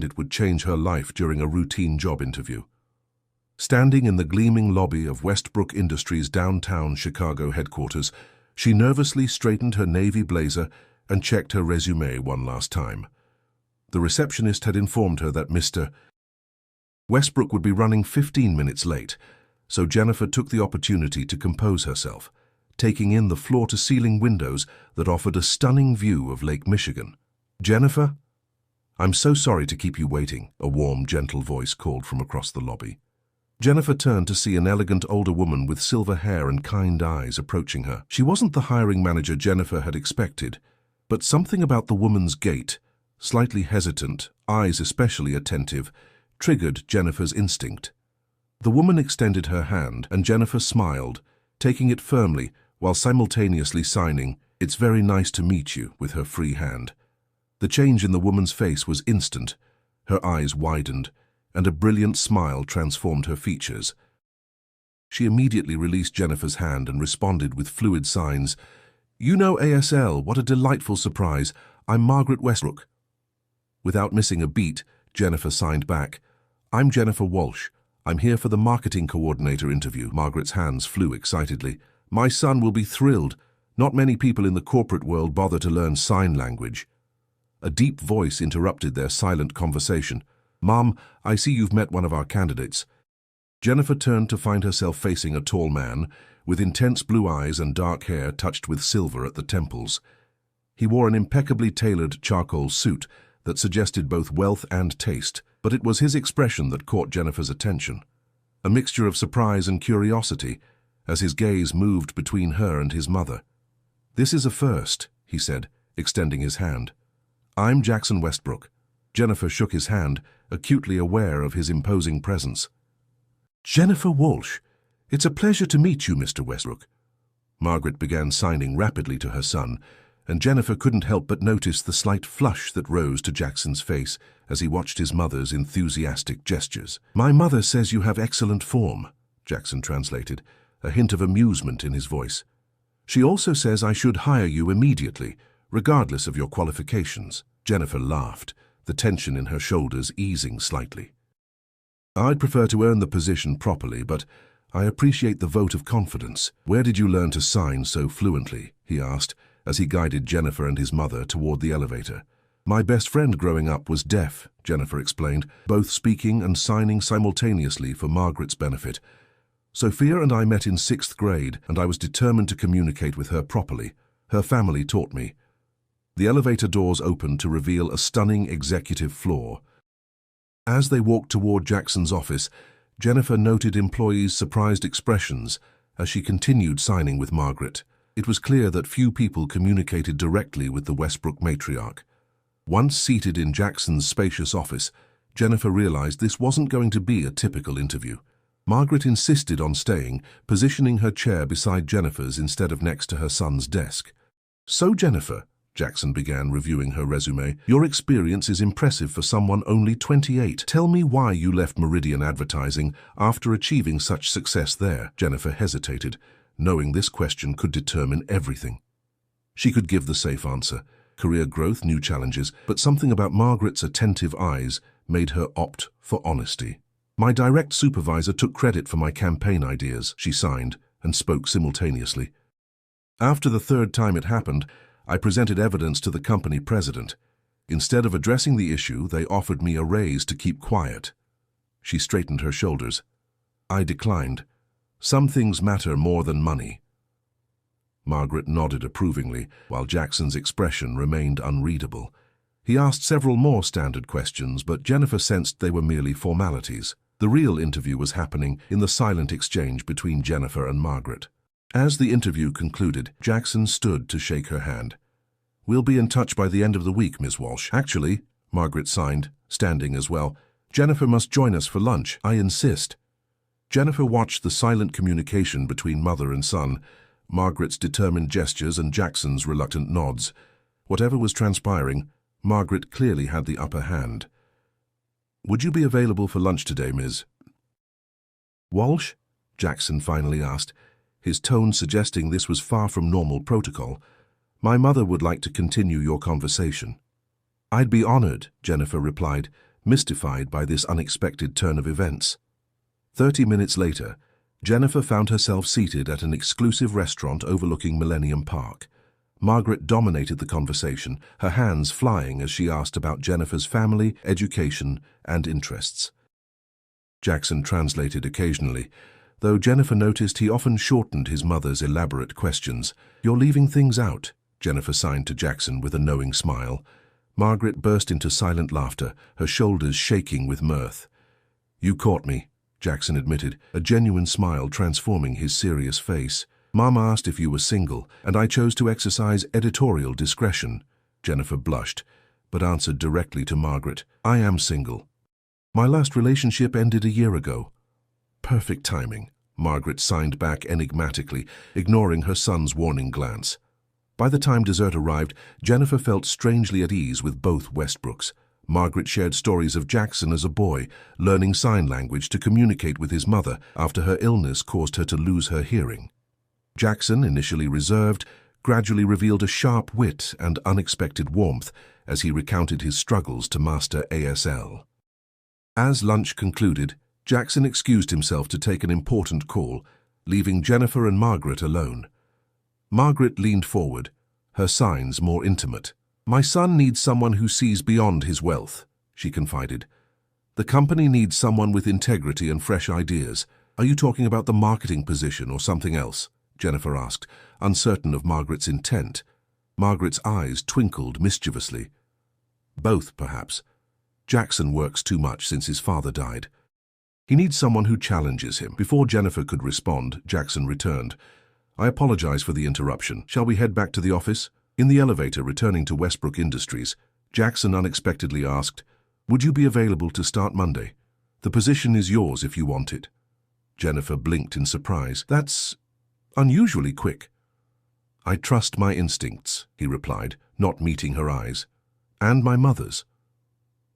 it would change her life during a routine job interview. Standing in the gleaming lobby of Westbrook Industries' downtown Chicago headquarters, she nervously straightened her navy blazer and checked her resume one last time. The receptionist had informed her that Mr. Westbrook would be running 15 minutes late, so Jennifer took the opportunity to compose herself, taking in the floor-to-ceiling windows that offered a stunning view of Lake Michigan. "Jennifer? I'm so sorry to keep you waiting," a warm, gentle voice called from across the lobby. Jennifer turned to see an elegant older woman with silver hair and kind eyes approaching her. She wasn't the hiring manager Jennifer had expected, but something about the woman's gait, slightly hesitant, eyes especially attentive, triggered Jennifer's instinct. The woman extended her hand, and Jennifer smiled, taking it firmly while simultaneously signing, "It's very nice to meet you," with her free hand. The change in the woman's face was instant. Her eyes widened, and a brilliant smile transformed her features. She immediately released Jennifer's hand and responded with fluid signs. "You know ASL, what a delightful surprise. I'm Margaret Westbrook." Without missing a beat, Jennifer signed back, "I'm Jennifer Walsh. I'm here for the marketing coordinator interview." Margaret's hands flew excitedly. "My son will be thrilled. Not many people in the corporate world bother to learn sign language." A deep voice interrupted their silent conversation. "Mom, I see you've met one of our candidates." Jennifer turned to find herself facing a tall man, with intense blue eyes and dark hair touched with silver at the temples. He wore an impeccably tailored charcoal suit that suggested both wealth and taste, but it was his expression that caught Jennifer's attention. A mixture of surprise and curiosity, as his gaze moved between her and his mother. "This is a first," he said, extending his hand. "I'm Jackson Westbrook." Jennifer shook his hand, acutely aware of his imposing presence. "Jennifer Walsh, it's a pleasure to meet you, Mr. Westbrook." Margaret began signing rapidly to her son, and Jennifer couldn't help but notice the slight flush that rose to Jackson's face as he watched his mother's enthusiastic gestures. "My mother says you have excellent form," Jackson translated, a hint of amusement in his voice. "She also says I should hire you immediately, regardless of your qualifications." Jennifer laughed, the tension in her shoulders easing slightly. "I'd prefer to earn the position properly, but I appreciate the vote of confidence. Where did you learn to sign so fluently?" he asked, as he guided Jennifer and his mother toward the elevator. "My best friend growing up was deaf," Jennifer explained, both speaking and signing simultaneously for Margaret's benefit. "Sophia and I met in 6th grade, and I was determined to communicate with her properly. Her family taught me." The elevator doors opened to reveal a stunning executive floor. As they walked toward Jackson's office, Jennifer noted employees' surprised expressions as she continued signing with Margaret. It was clear that few people communicated directly with the Westbrook matriarch. Once seated in Jackson's spacious office, Jennifer realized this wasn't going to be a typical interview. Margaret insisted on staying, positioning her chair beside Jennifer's instead of next to her son's desk. "So, Jennifer," Jackson began, reviewing her resume, "your experience is impressive for someone only 28. Tell me why you left Meridian Advertising after achieving such success there." Jennifer hesitated, knowing this question could determine everything. She could give the safe answer, career growth, new challenges, but something about Margaret's attentive eyes made her opt for honesty. "My direct supervisor took credit for my campaign ideas," she signed and spoke simultaneously. "After the third time it happened, I presented evidence to the company president. Instead of addressing the issue, they offered me a raise to keep quiet." She straightened her shoulders. "I declined. Some things matter more than money." Margaret nodded approvingly, while Jackson's expression remained unreadable. He asked several more standard questions, but Jennifer sensed they were merely formalities. The real interview was happening in the silent exchange between Jennifer and Margaret. As the interview concluded, Jackson stood to shake her hand. "We'll be in touch by the end of the week, Ms. Walsh." "Actually," Margaret signed, standing as well, "Jennifer must join us for lunch. I insist." Jennifer watched the silent communication between mother and son, Margaret's determined gestures and Jackson's reluctant nods. Whatever was transpiring, Margaret clearly had the upper hand. "Would you be available for lunch today, Ms. Walsh?" Jackson finally asked, his tone suggesting this was far from normal protocol. "My mother would like to continue your conversation." "I'd be honored," Jennifer replied, mystified by this unexpected turn of events. 30 minutes later, Jennifer found herself seated at an exclusive restaurant overlooking Millennium Park. Margaret dominated the conversation, her hands flying as she asked about Jennifer's family, education, and interests. Jackson translated occasionally, though Jennifer noticed he often shortened his mother's elaborate questions. "You're leaving things out," Jennifer signed to Jackson with a knowing smile. Margaret burst into silent laughter, her shoulders shaking with mirth. "You caught me," Jackson admitted, a genuine smile transforming his serious face. "Mom asked if you were single, and I chose to exercise editorial discretion." Jennifer blushed, but answered directly to Margaret, "I am single. My last relationship ended a year ago." "Perfect timing," Margaret signed back enigmatically, ignoring her son's warning glance. By the time dessert arrived, Jennifer felt strangely at ease with both Westbrooks. Margaret shared stories of Jackson as a boy, learning sign language to communicate with his mother after her illness caused her to lose her hearing. Jackson, initially reserved, gradually revealed a sharp wit and unexpected warmth as he recounted his struggles to master ASL. As lunch concluded, Jackson excused himself to take an important call, leaving Jennifer and Margaret alone. Margaret leaned forward, her signs more intimate. "My son needs someone who sees beyond his wealth," she confided. "The company needs someone with integrity and fresh ideas. Are you talking about the marketing position or something else?" Jennifer asked, uncertain of Margaret's intent. Margaret's eyes twinkled mischievously. "Both, perhaps. Jackson works too much since his father died. He needs someone who challenges him." Before Jennifer could respond, Jackson returned. "I apologize for the interruption. Shall we head back to the office?" In the elevator returning to Westbrook Industries, Jackson unexpectedly asked, "Would you be available to start Monday? The position is yours if you want it." Jennifer blinked in surprise. "That's unusually quick." "I trust my instincts," he replied, not meeting her eyes. "And my mother's."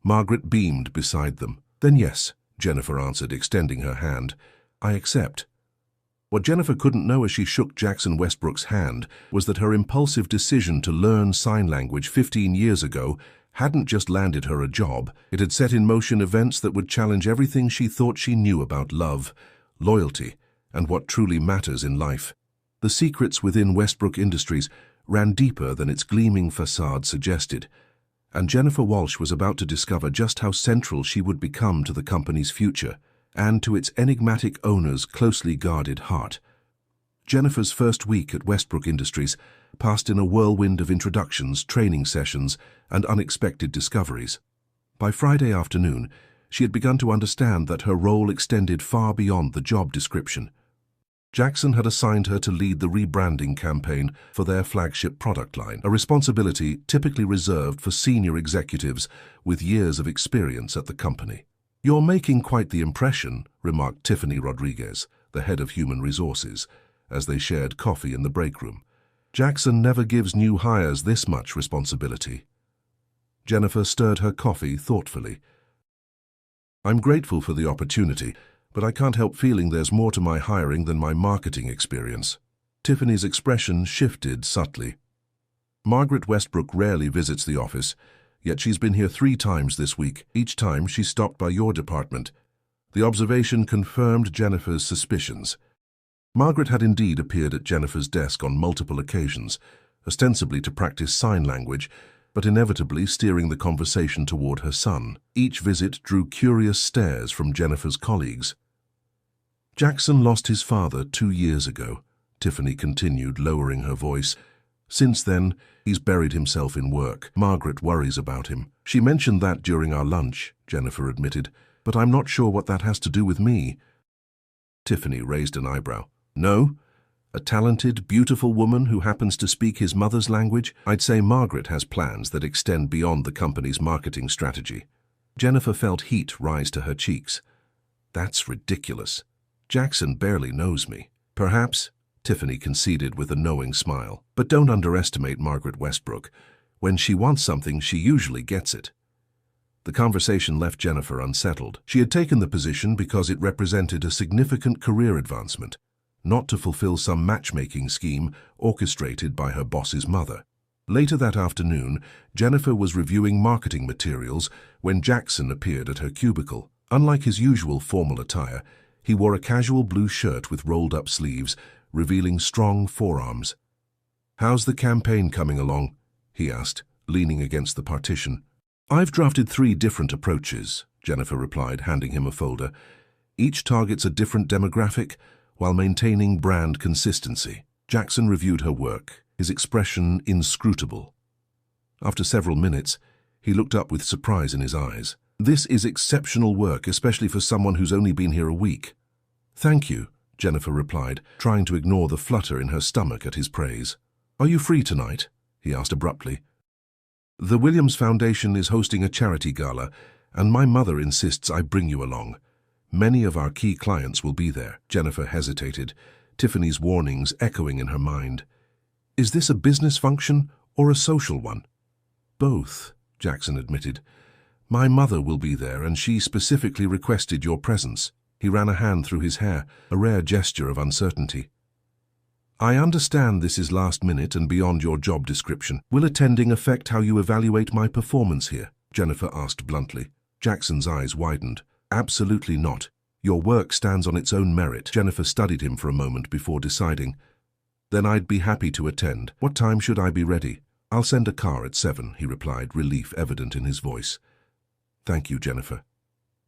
Margaret beamed beside them. "Then yes," Jennifer answered, extending her hand. "I accept." What Jennifer couldn't know as she shook Jackson Westbrook's hand was that her impulsive decision to learn sign language 15 years ago hadn't just landed her a job, it had set in motion events that would challenge everything she thought she knew about love, loyalty, and what truly matters in life. The secrets within Westbrook Industries ran deeper than its gleaming facade suggested, and Jennifer Walsh was about to discover just how central she would become to the company's future and to its enigmatic owner's closely guarded heart. Jennifer's first week at Westbrook Industries passed in a whirlwind of introductions, training sessions, and unexpected discoveries. By Friday afternoon, she had begun to understand that her role extended far beyond the job description. Jackson had assigned her to lead the rebranding campaign for their flagship product line, a responsibility typically reserved for senior executives with years of experience at the company. "You're making quite the impression," remarked Tiffany Rodriguez, the head of human resources, as they shared coffee in the break room. "Jackson never gives new hires this much responsibility." Jennifer stirred her coffee thoughtfully. "I'm grateful for the opportunity, but I can't help feeling there's more to my hiring than my marketing experience." Tiffany's expression shifted subtly. "Margaret Westbrook rarely visits the office, yet she's been here 3 times this week. Each time she stopped by your department." The observation confirmed Jennifer's suspicions. Margaret had indeed appeared at Jennifer's desk on multiple occasions, ostensibly to practice sign language, but inevitably steering the conversation toward her son. Each visit drew curious stares from Jennifer's colleagues. "Jackson lost his father 2 years ago," Tiffany continued, lowering her voice. "Since then, he's buried himself in work. Margaret worries about him." "She mentioned that during our lunch," Jennifer admitted, "but I'm not sure what that has to do with me." Tiffany raised an eyebrow. "No? A talented, beautiful woman who happens to speak his mother's language? I'd say Margaret has plans that extend beyond the company's marketing strategy." Jennifer felt heat rise to her cheeks. "That's ridiculous. Jackson barely knows me." "Perhaps," Tiffany conceded with a knowing smile. "But don't underestimate Margaret Westbrook. When she wants something, she usually gets it." The conversation left Jennifer unsettled. She had taken the position because it represented a significant career advancement, not to fulfill some matchmaking scheme orchestrated by her boss's mother. Later that afternoon, Jennifer was reviewing marketing materials when Jackson appeared at her cubicle. Unlike his usual formal attire, he wore a casual blue shirt with rolled-up sleeves, revealing strong forearms. "How's the campaign coming along?" he asked, leaning against the partition. "I've drafted 3 different approaches," Jennifer replied, handing him a folder. "Each targets a different demographic while maintaining brand consistency." Jackson reviewed her work, his expression inscrutable. After several minutes, he looked up with surprise in his eyes. "This is exceptional work, especially for someone who's only been here a week." "Thank you," Jennifer replied, trying to ignore the flutter in her stomach at his praise. "Are you free tonight?" he asked abruptly. "The Williams Foundation is hosting a charity gala, and my mother insists I bring you along. Many of our key clients will be there." Jennifer hesitated, Tiffany's warnings echoing in her mind. "Is this a business function or a social one?" "Both," Jackson admitted. "My mother will be there, and she specifically requested your presence." He ran a hand through his hair, a rare gesture of uncertainty. "I understand this is last minute and beyond your job description. Will attending affect how you evaluate my performance here?" Jennifer asked bluntly. Jackson's eyes widened. "Absolutely not. Your work stands on its own merit." Jennifer studied him for a moment before deciding. "Then I'd be happy to attend. What time should I be ready?" "I'll send a car at 7, he replied, relief evident in his voice. "Thank you, Jennifer.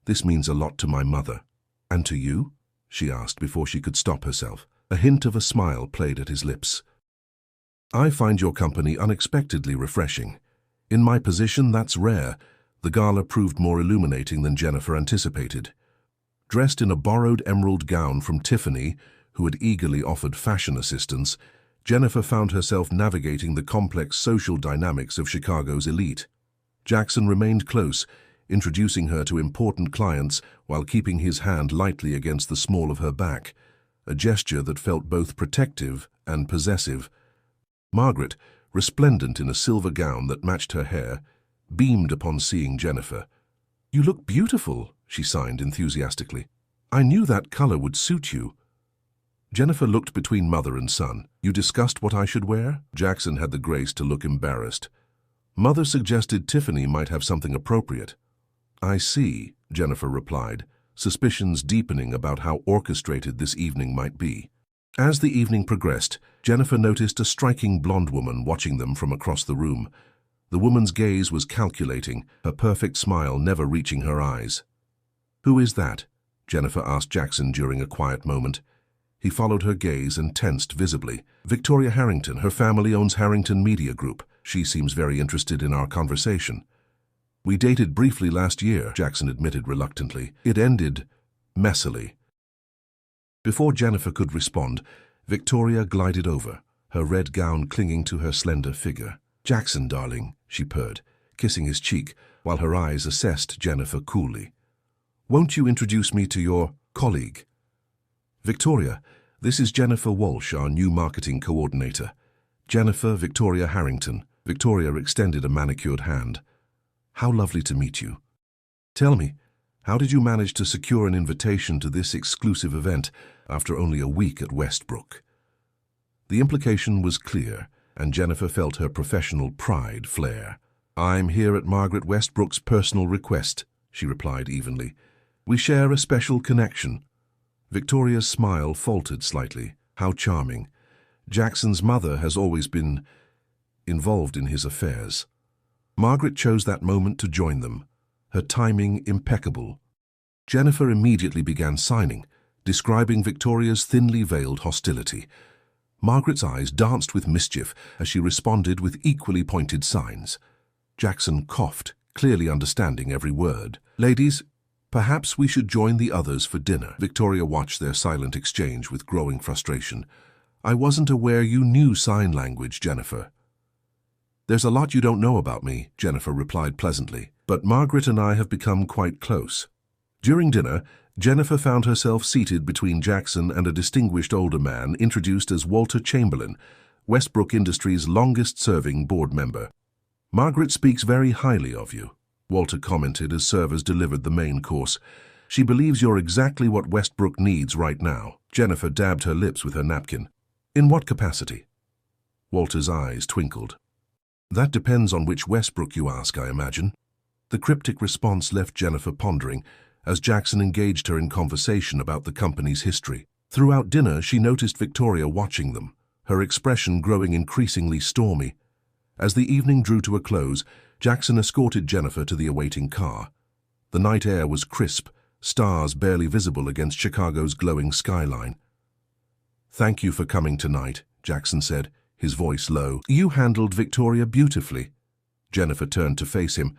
This means a lot to my mother." "And to you?" she asked before she could stop herself. A hint of a smile played at his lips. "I find your company unexpectedly refreshing. In my position, that's rare." The gala proved more illuminating than Jennifer anticipated. Dressed in a borrowed emerald gown from Tiffany, who had eagerly offered fashion assistance, Jennifer found herself navigating the complex social dynamics of Chicago's elite. Jackson remained close, introducing her to important clients while keeping his hand lightly against the small of her back, a gesture that felt both protective and possessive. Margaret, resplendent in a silver gown that matched her hair, beamed upon seeing Jennifer. "You look beautiful," she signed enthusiastically. "I knew that color would suit you." Jennifer looked between mother and son. "You discussed what I should wear?" Jackson had the grace to look embarrassed. "Mother suggested Tiffany might have something appropriate." "I see," Jennifer replied, suspicions deepening about how orchestrated this evening might be. As the evening progressed, Jennifer noticed a striking blonde woman watching them from across the room. The woman's gaze was calculating, her perfect smile never reaching her eyes. "Who is that?" Jennifer asked Jackson during a quiet moment. He followed her gaze and tensed visibly. "Victoria Harrington. Her family owns Harrington Media Group. She seems very interested in our conversation." "We dated briefly last year," Jackson admitted reluctantly. "It ended messily." Before Jennifer could respond, Victoria glided over, her red gown clinging to her slender figure. "Jackson, darling," she purred, kissing his cheek while her eyes assessed Jennifer coolly. "Won't you introduce me to your colleague?" "Victoria, this is Jennifer Walsh, our new marketing coordinator." "Jennifer Victoria Harrington." Victoria extended a manicured hand. "How lovely to meet you. Tell me, how did you manage to secure an invitation to this exclusive event after only a week at Westbrook?" The implication was clear, and Jennifer felt her professional pride flare. "I'm here at Margaret Westbrook's personal request," she replied evenly. "We share a special connection." Victoria's smile faltered slightly. How charming. Jackson's mother has always been involved in his affairs. Margaret chose that moment to join them, her timing impeccable. Jennifer immediately began signing, describing Victoria's thinly veiled hostility. Margaret's eyes danced with mischief as she responded with equally pointed signs. Jackson coughed, clearly understanding every word. "Ladies, perhaps we should join the others for dinner." Victoria watched their silent exchange with growing frustration. "I wasn't aware you knew sign language, Jennifer." "There's a lot you don't know about me," Jennifer replied pleasantly, "but Margaret and I have become quite close." During dinner, Jennifer found herself seated between Jackson and a distinguished older man introduced as Walter Chamberlain, Westbrook Industries' longest-serving board member. "Margaret speaks very highly of you," Walter commented as servers delivered the main course. "She believes you're exactly what Westbrook needs right now." Jennifer dabbed her lips with her napkin. "In what capacity?" Walter's eyes twinkled. That depends on which Westbrook you ask, I imagine. The cryptic response left Jennifer pondering as Jackson engaged her in conversation about the company's history. Throughout dinner, she noticed Victoria watching them, her expression growing increasingly stormy. As the evening drew to a close, Jackson escorted Jennifer to the awaiting car. The night air was crisp, stars barely visible against Chicago's glowing skyline. "Thank you for coming tonight," Jackson said, his voice low. "You handled Victoria beautifully." Jennifer turned to face him.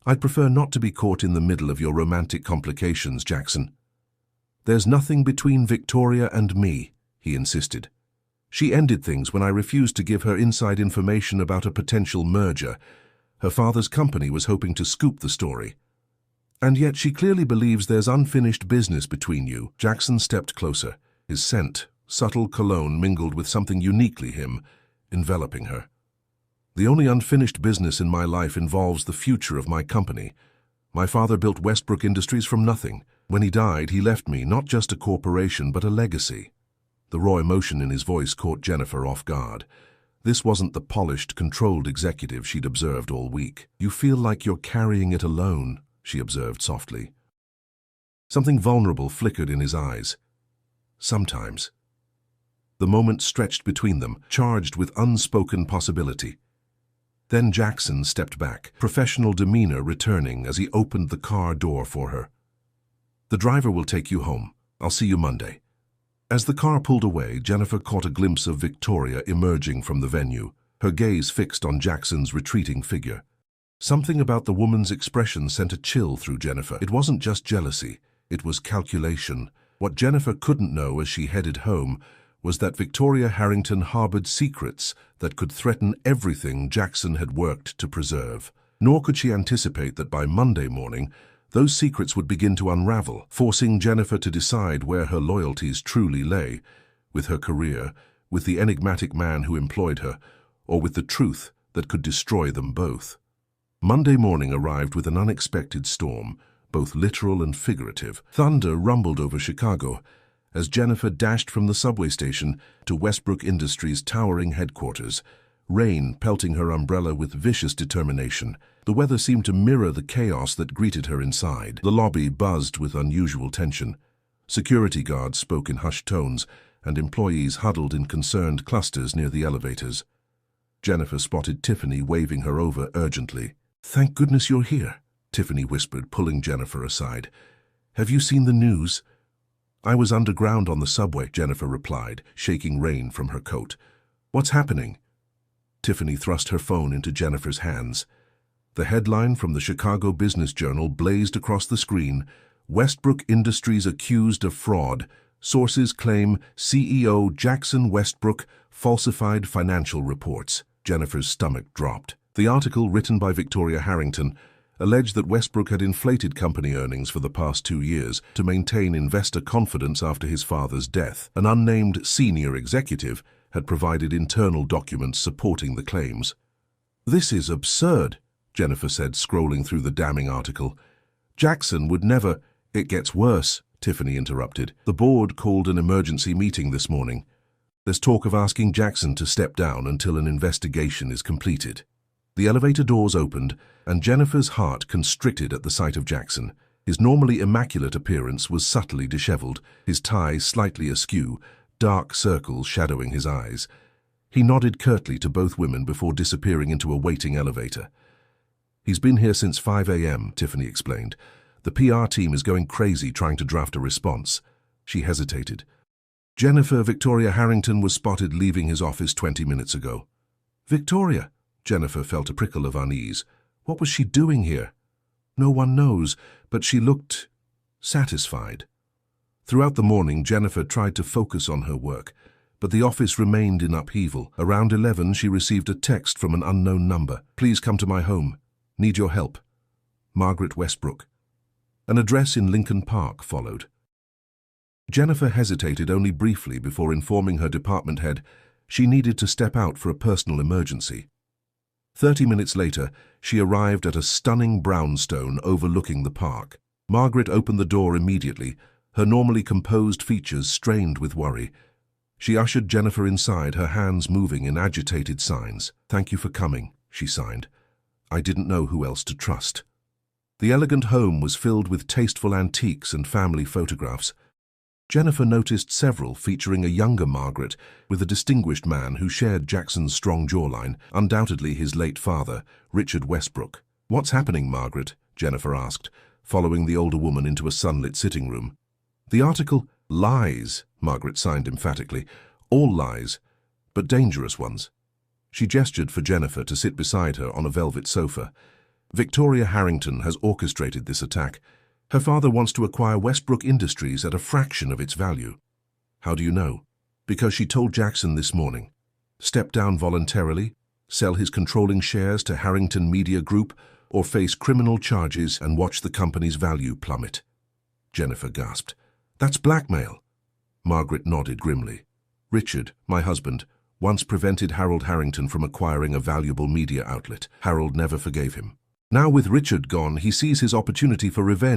"I'd prefer not to be caught in the middle of your romantic complications, Jackson." "There's nothing between Victoria and me," he insisted. "She ended things when I refused to give her inside information about a potential merger. Her father's company was hoping to scoop the story. And yet she clearly believes there's unfinished business between you." Jackson stepped closer, his scent, subtle cologne mingled with something uniquely him, enveloping her. "The only unfinished business in my life involves the future of my company. My father built Westbrook Industries from nothing. When he died, he left me not just a corporation, but a legacy." The raw emotion in his voice caught Jennifer off guard. This wasn't the polished, controlled executive she'd observed all week. "You feel like you're carrying it alone," she observed softly. Something vulnerable flickered in his eyes. "Sometimes." The moment stretched between them, charged with unspoken possibility. Then Jackson stepped back, professional demeanor returning as he opened the car door for her. "The driver will take you home. I'll see you Monday." As the car pulled away, Jennifer caught a glimpse of Victoria emerging from the venue, her gaze fixed on Jackson's retreating figure. Something about the woman's expression sent a chill through Jennifer. It wasn't just jealousy, it was calculation. What Jennifer couldn't know as she headed home was that Victoria Harrington harbored secrets that could threaten everything Jackson had worked to preserve. Nor could she anticipate that by Monday morning, those secrets would begin to unravel, forcing Jennifer to decide where her loyalties truly lay, with her career, with the enigmatic man who employed her, or with the truth that could destroy them both. Monday morning arrived with an unexpected storm, both literal and figurative. Thunder rumbled over Chicago as Jennifer dashed from the subway station to Westbrook Industries' towering headquarters, rain pelting her umbrella with vicious determination. The weather seemed to mirror the chaos that greeted her inside. The lobby buzzed with unusual tension. Security guards spoke in hushed tones, and employees huddled in concerned clusters near the elevators. Jennifer spotted Tiffany waving her over urgently. "Thank goodness you're here," Tiffany whispered, pulling Jennifer aside. "Have you seen the news?" "I was underground on the subway," Jennifer replied, shaking rain from her coat. "What's happening?" Tiffany thrust her phone into Jennifer's hands. The headline from the Chicago Business Journal blazed across the screen: "Westbrook Industries accused of fraud. Sources claim CEO Jackson Westbrook falsified financial reports." Jennifer's stomach dropped. The article, written by Victoria Harrington, alleged that Westbrook had inflated company earnings for the past 2 years to maintain investor confidence after his father's death. An unnamed senior executive had provided internal documents supporting the claims. "This is absurd," Jennifer said, scrolling through the damning article. "Jackson would never—" "It gets worse," Tiffany interrupted. "The board called an emergency meeting this morning. There's talk of asking Jackson to step down until an investigation is completed." The elevator doors opened, and Jennifer's heart constricted at the sight of Jackson. His normally immaculate appearance was subtly disheveled, his tie slightly askew, dark circles shadowing his eyes. He nodded curtly to both women before disappearing into a waiting elevator. "He's been here since 5 a.m., Tiffany explained. "The PR team is going crazy trying to draft a response." She hesitated. "Jennifer Victoria Harrington was spotted leaving his office 20 minutes ago." "Victoria?" Jennifer felt a prickle of unease. What was she doing here? "No one knows, but she looked satisfied." Throughout the morning, Jennifer tried to focus on her work, but the office remained in upheaval. Around 11, she received a text from an unknown number. "Please come to my home. Need your help. Margaret Westbrook." An address in Lincoln Park followed. Jennifer hesitated only briefly before informing her department head she needed to step out for a personal emergency. 30 minutes later, she arrived at a stunning brownstone overlooking the park. Margaret opened the door immediately, her normally composed features strained with worry. She ushered Jennifer inside, her hands moving in agitated signs. "Thank you for coming," she signed. "I didn't know who else to trust." The elegant home was filled with tasteful antiques and family photographs. Jennifer noticed several featuring a younger Margaret with a distinguished man who shared Jackson's strong jawline, undoubtedly his late father, Richard Westbrook. "What's happening, Margaret?" Jennifer asked, following the older woman into a sunlit sitting room. "The article, lies," Margaret signed emphatically. "All lies, but dangerous ones." She gestured for Jennifer to sit beside her on a velvet sofa. "Victoria Harrington has orchestrated this attack. Her father wants to acquire Westbrook Industries at a fraction of its value." "How do you know?" "Because she told Jackson this morning. Step down voluntarily, sell his controlling shares to Harrington Media Group, or face criminal charges and watch the company's value plummet." Jennifer gasped. "That's blackmail." Margaret nodded grimly. "Richard, my husband, once prevented Harold Harrington from acquiring a valuable media outlet. Harold never forgave him. Now with Richard gone, he sees his opportunity for revenge.